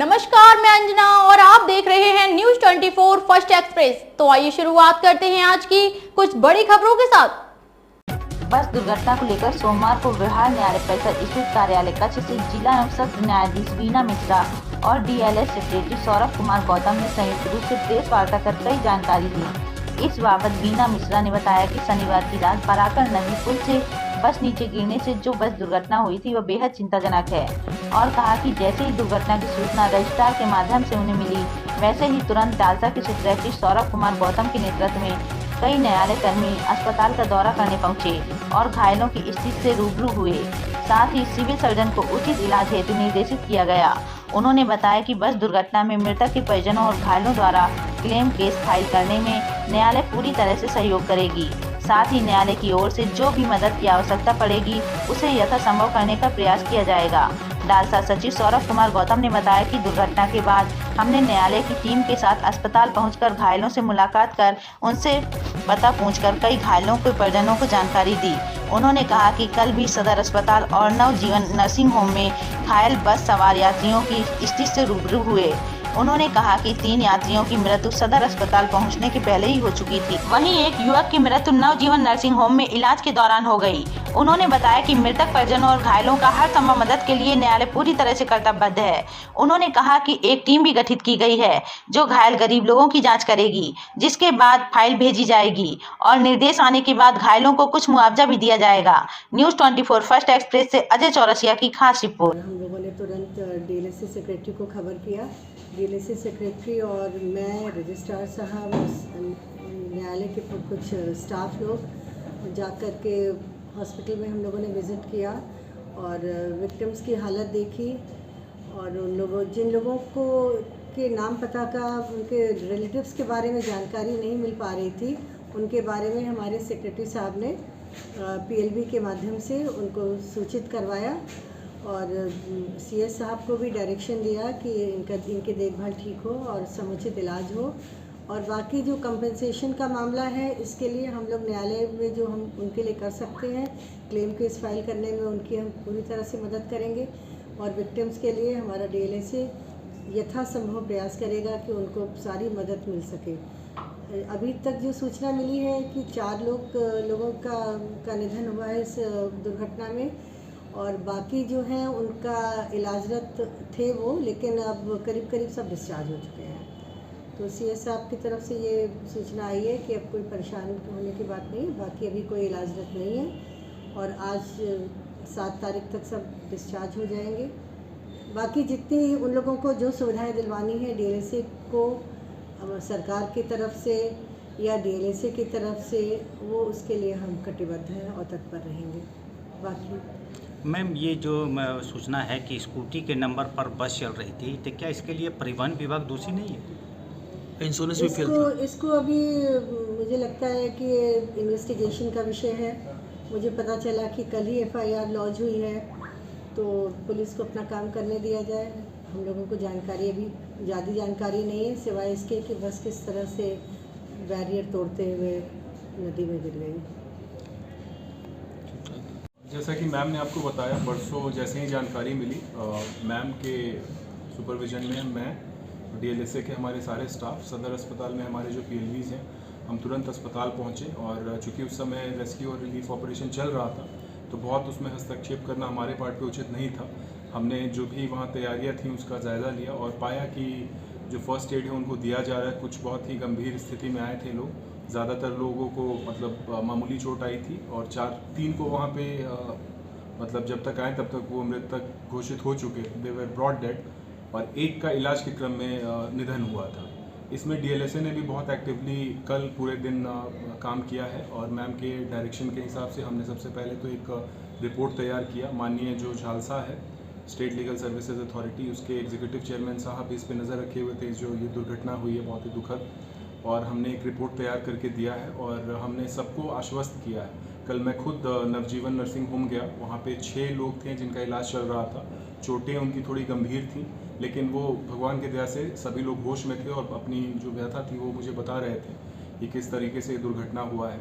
नमस्कार, मैं अंजना और आप देख रहे हैं न्यूज 24 फर्स्ट एक्सप्रेस। तो आइए शुरुआत करते हैं आज की कुछ बड़ी खबरों के साथ। बस दुर्घटना को लेकर सोमवार को बिहार न्यायालय परिषद स्थित कार्यालय कक्ष से जिला एवं सत्र न्यायाधीश वीना मिश्रा और डीएलएस सेक्रेटरी सौरभ कुमार गौतम ने संयुक्त रूप से प्रेस वार्ता कर कई जानकारी दी। इस बाबत वीना मिश्रा ने बताया कि शनिवार की रात पराकर नदी पुल से बस नीचे गिरने से जो बस दुर्घटना हुई थी वह बेहद चिंताजनक है और कहा कि जैसे ही दुर्घटना की सूचना रजिस्ट्रार के माध्यम से उन्हें मिली, वैसे ही तुरंत डालसा के सेक्रेटरी सौरभ कुमार गौतम के नेतृत्व में कई न्यायालय कर्मी अस्पताल का दौरा करने पहुंचे और घायलों की स्थिति से रूबरू हुए। साथ ही सिविल सर्जन को उचित इलाज हेतु निर्देशित किया गया। उन्होंने बताया कि बस दुर्घटना में मृतक के परिजनों और घायलों द्वारा क्लेम केस फाइल करने में न्यायालय पूरी तरह से सहयोग करेगी। साथ ही न्यायालय की ओर से जो भी मदद की आवश्यकता पड़ेगी उसे यथासंभव करने का प्रयास किया जाएगा। डालसा सचिव सौरभ कुमार गौतम ने बताया कि दुर्घटना के बाद हमने न्यायालय की टीम के साथ अस्पताल पहुंचकर घायलों से मुलाकात कर उनसे पता पूछकर कई घायलों के परिजनों को जानकारी दी। उन्होंने कहा कि कल भी सदर अस्पताल और नवजीवन नर्सिंग होम में घायल बस सवार यात्रियों की स्थिति से रूबरू हुए। उन्होंने कहा कि 3 यात्रियों की मृत्यु सदर अस्पताल पहुंचने के पहले ही हो चुकी थी। वहीं एक युवक की मृत्यु नवजीवन नर्सिंग होम में इलाज के दौरान हो गई। उन्होंने बताया कि मृतक परिजनों और घायलों का हर संभव मदद के लिए न्यायालय पूरी तरह से कर्तव्यबद्ध है। उन्होंने कहा कि एक टीम भी गठित की गई है जो घायल गरीब लोगों की जाँच करेगी, जिसके बाद फाइल भेजी जाएगी और निर्देश आने के बाद घायलों को कुछ मुआवजा भी दिया जाएगा। न्यूज 24 फर्स्ट एक्सप्रेस से अजय चौरसिया की खास रिपोर्ट। हम लोगों ने तुरंत डीएलएसए सेक्रेटरी को खबर किया। डीएलएसए सेक्रेटरी और मैं, रजिस्ट्रार साहब, न्यायालय के कुछ स्टाफ लोग जा कर के हॉस्पिटल में हम लोगों ने विज़िट किया और विक्टिम्स की हालत देखी और उन लोगों जिन लोगों को के नाम पता का उनके रिलेटिव्स के बारे में जानकारी नहीं मिल पा रही थी, उनके बारे में हमारे सेक्रेटरी साहब ने पीएलबी के माध्यम से उनको सूचित करवाया और सीएस साहब को भी डायरेक्शन दिया कि इनकी देखभाल ठीक हो और समुचित इलाज हो। और बाकी जो कंपनसेशन का मामला है, इसके लिए हम लोग न्यायालय में जो हम उनके लिए कर सकते हैं, क्लेम केस फाइल करने में उनकी हम पूरी तरह से मदद करेंगे और विक्टिम्स के लिए हमारा डीएलएसए यथासंभव प्रयास करेगा कि उनको सारी मदद मिल सके। अभी तक जो सूचना मिली है कि 4 लोगों का निधन हुआ है इस दुर्घटना में और बाकी जो हैं उनका इलाजरत थे वो, लेकिन अब करीब सब डिस्चार्ज हो चुके हैं। तो सीएस साहब की तरफ से ये सूचना आई है कि अब कोई परेशान होने की बात नहीं है, बाकी अभी कोई इलाजरत नहीं है और आज 7 तारीख तक सब डिस्चार्ज हो जाएंगे। बाकी जितनी उन लोगों को जो सुविधाएं दिलवानी है डीएलएसए को सरकार की तरफ से या डीएलएसए की तरफ से, वो उसके लिए हम कटिबद्ध हैं और तत्पर रहेंगे। बाकी मैम, ये जो सूचना है कि स्कूटी के नंबर पर बस चल रही थी, तो क्या इसके लिए परिवहन विभाग दोषी नहीं है? इंश्योरेंस भी फेल था। इसको अभी मुझे लगता है कि इन्वेस्टिगेशन का विषय है। मुझे पता चला कि कल ही एफआईआर लॉन्च हुई है, तो पुलिस को अपना काम करने दिया जाए। हम लोगों को जानकारी अभी ज़्यादा जानकारी नहीं है, सिवाय इसके कि बस किस तरह से बैरियर तोड़ते हुए नदी में गिर गई। जैसा कि मैम ने आपको बताया, परसों जैसे ही जानकारी मिली, मैम के सुपरविजन में मैं, डीएलएसए के हमारे सारे स्टाफ, सदर अस्पताल में हमारे जो पीएलवीज हैं, हम तुरंत अस्पताल पहुंचे और चूँकि उस समय रेस्क्यू और रिलीफ ऑपरेशन चल रहा था तो बहुत उसमें हस्तक्षेप करना हमारे पार्ट पे उचित नहीं था। हमने जो भी वहाँ तैयारियाँ थी उसका जायज़ा लिया और पाया कि जो फर्स्ट एड है उनको दिया जा रहा है। कुछ बहुत ही गंभीर स्थिति में आए थे लोग, ज़्यादातर लोगों को मतलब मामूली चोट आई थी और 3 को वहाँ पे मतलब जब तक आए तब तक वो मृतक घोषित हो चुके, दे वर ब्रॉट डेड, और एक का इलाज के क्रम में निधन हुआ था। इसमें डीएलएसए ने भी बहुत एक्टिवली कल पूरे दिन काम किया है और मैम के डायरेक्शन के हिसाब से हमने सबसे पहले तो एक रिपोर्ट तैयार किया। माननीय जो झालसा है, स्टेट लीगल सर्विसेज अथॉरिटी, उसके एग्जीक्यूटिव चेयरमैन साहब इस पे नज़र रखे हुए थे। जो ये दुर्घटना हुई है बहुत ही दुखद, और हमने एक रिपोर्ट तैयार करके दिया है और हमने सबको आश्वस्त किया है। कल मैं खुद नवजीवन नर्सिंग होम गया, वहाँ पे 6 लोग थे जिनका इलाज चल रहा था। चोटें उनकी थोड़ी गंभीर थी, लेकिन वो भगवान की दया से सभी लोग होश में थे और अपनी जो व्यथा थी वो मुझे बता रहे थे कि किस तरीके से दुर्घटना हुआ है।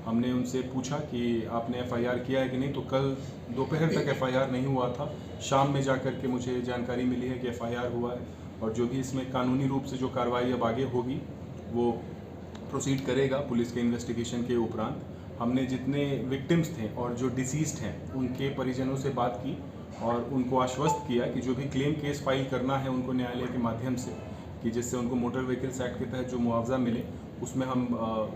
हमने उनसे पूछा कि आपने एफआईआर किया है कि नहीं, तो कल दोपहर तक एफआईआर नहीं हुआ था। शाम में जा कर के मुझे जानकारी मिली है कि एफआईआर हुआ है और जो भी इसमें कानूनी रूप से जो कार्रवाई अब आगे होगी वो प्रोसीड करेगा पुलिस के इन्वेस्टिगेशन के उपरांत। हमने जितने विक्टिम्स थे और जो डिसीज्ड हैं उनके परिजनों से बात की और उनको आश्वस्त किया कि जो भी क्लेम केस फाइल करना है उनको न्यायालय के माध्यम से, कि जिससे उनको मोटर व्हीकल्स एक्ट के तहत जो मुआवजा मिले उसमें हम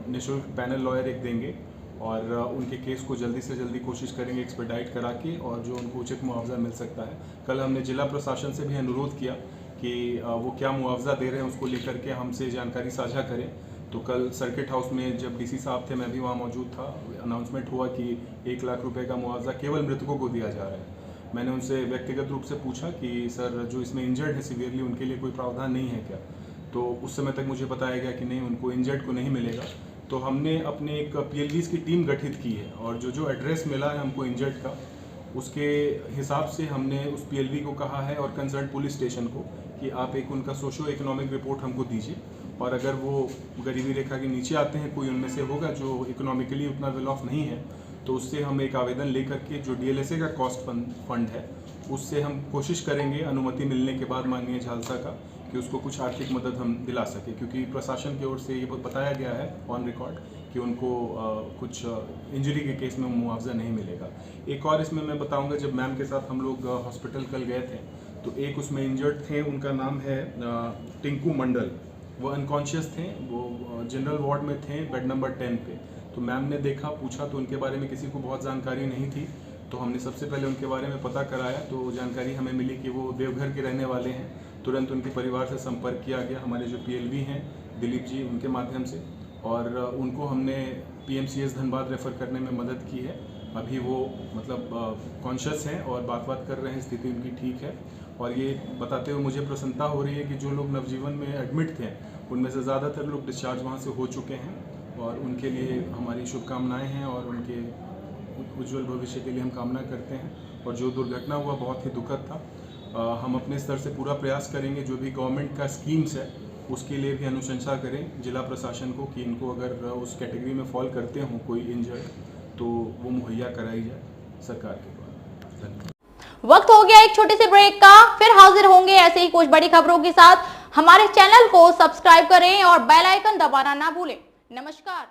निःशुल्क पैनल लॉयर एक देंगे और उनके केस को जल्दी से जल्दी कोशिश करेंगे एक्सपेडाइट करा के और जो उनको उचित मुआवजा मिल सकता है। कल हमने जिला प्रशासन से भी अनुरोध किया कि वो क्या मुआवजा दे रहे हैं उसको लेकर के हमसे जानकारी साझा करें। तो कल सर्किट हाउस में जब डीसी साहब थे, मैं भी वहाँ मौजूद था, अनाउंसमेंट हुआ कि 1 लाख रुपए का मुआवजा केवल मृतकों को दिया जा रहा है। मैंने उनसे व्यक्तिगत रूप से पूछा कि सर जो इसमें इंजर्ड है सीवियरली उनके लिए कोई प्रावधान नहीं है क्या, तो उस समय तक मुझे बताया गया कि नहीं, उनको इंजर्ड को नहीं मिलेगा। तो हमने अपने एक PLVs की टीम गठित की है और जो एड्रेस मिला है हमको इंजर्ड का, उसके हिसाब से हमने उस PLV को कहा है और कंसर्न पुलिस स्टेशन को कि आप एक उनका सोशो इकोनॉमिक रिपोर्ट हमको दीजिए और अगर वो गरीबी रेखा के नीचे आते हैं, कोई उनमें से होगा जो इकोनॉमिकली उतना वेल ऑफ नहीं है, तो उससे हम एक आवेदन लेकर के जो DLSA का कॉस्ट फंड है उससे हम कोशिश करेंगे अनुमति मिलने के बाद माननीय झालसा का कि उसको कुछ आर्थिक मदद हम दिला सके, क्योंकि प्रशासन की ओर से ये बताया गया है ऑन रिकॉर्ड कि उनको कुछ इंजरी के केस में मुआवजा नहीं मिलेगा। एक और इसमें मैं बताऊंगा, जब मैम के साथ हम लोग हॉस्पिटल कल गए थे तो एक उसमें इंजर्ड थे, उनका नाम है टिंकू मंडल। वो अनकॉन्शियस थे, वो जनरल वार्ड में थे, बेड नंबर 10 पे। तो मैम ने देखा, पूछा तो उनके बारे में किसी को बहुत जानकारी नहीं थी, तो हमने सबसे पहले उनके बारे में पता कराया तो जानकारी हमें मिली कि वो देवघर के रहने वाले हैं। तुरंत उनके परिवार से संपर्क किया गया, हमारे जो PLV हैं दिलीप जी, उनके माध्यम से, और उनको हमने PMCS धनबाद रेफ़र करने में मदद की है। अभी वो मतलब कॉन्शियस हैं और बात कर रहे हैं, स्थिति उनकी ठीक है। और ये बताते हुए मुझे प्रसन्नता हो रही है कि जो लोग नवजीवन में एडमिट थे उनमें से ज़्यादातर लोग डिस्चार्ज वहाँ से हो चुके हैं और उनके लिए हमारी शुभकामनाएं हैं और उनके उज्जवल भविष्य के लिए हम कामना करते हैं। और जो दुर्घटना हुआ बहुत ही दुखद था। हम अपने स्तर से पूरा प्रयास करेंगे, जो भी गवर्नमेंट का स्कीम्स है उसके लिए भी अनुशंसा करें जिला प्रशासन को कि इनको अगर उस कैटेगरी में फॉल करते हों कोई इंजर्ड तो वो मुहैया कराई जाए सरकार के द्वारा। धन्यवाद। वक्त हो गया एक छोटे से ब्रेक का, फिर हाजिर होंगे ऐसे ही कुछ बड़ी खबरों के साथ। हमारे चैनल को सब्सक्राइब करें और बेल आइकन दबाना ना भूलें। नमस्कार।